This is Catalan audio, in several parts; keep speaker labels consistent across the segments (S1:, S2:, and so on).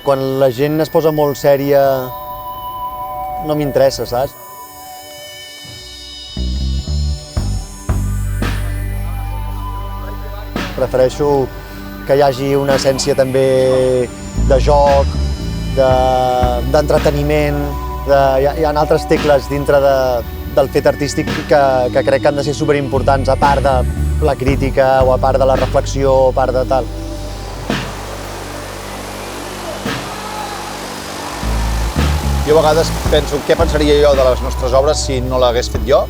S1: quan la gent es posa molt sèria no m'interessa, saps? Prefereixo que hi hagi una essència també de joc, d'entreteniment. Hi ha altres tecles dintre del fet artístic que crec que han de ser superimportants, a part de la crítica o a part de la reflexió o a part de tal.
S2: Jo a vegades penso què pensaria jo de les nostres obres si no l'hagués fet jo.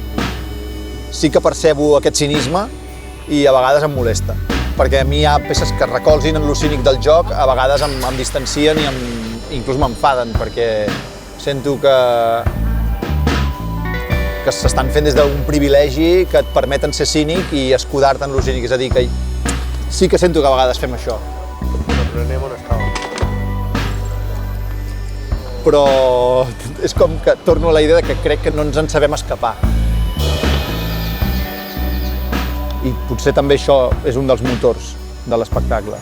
S2: Sí que percebo aquest cinisme i a vegades em molesta, perquè a mi hi ha peces que recolzin en lo cínic del joc, a vegades em distancien i inclús m'enfaden, perquè sento que s'estan fent des d'un privilegi que et permeten ser cínic i escudar-te en lo cínic, és a dir, que sí que sento que a vegades fem això.
S1: Però anem on estàvem.
S2: Però és com que torno a la idea que crec que no ens en sabem escapar. I potser també això és un dels motors de l'espectacle.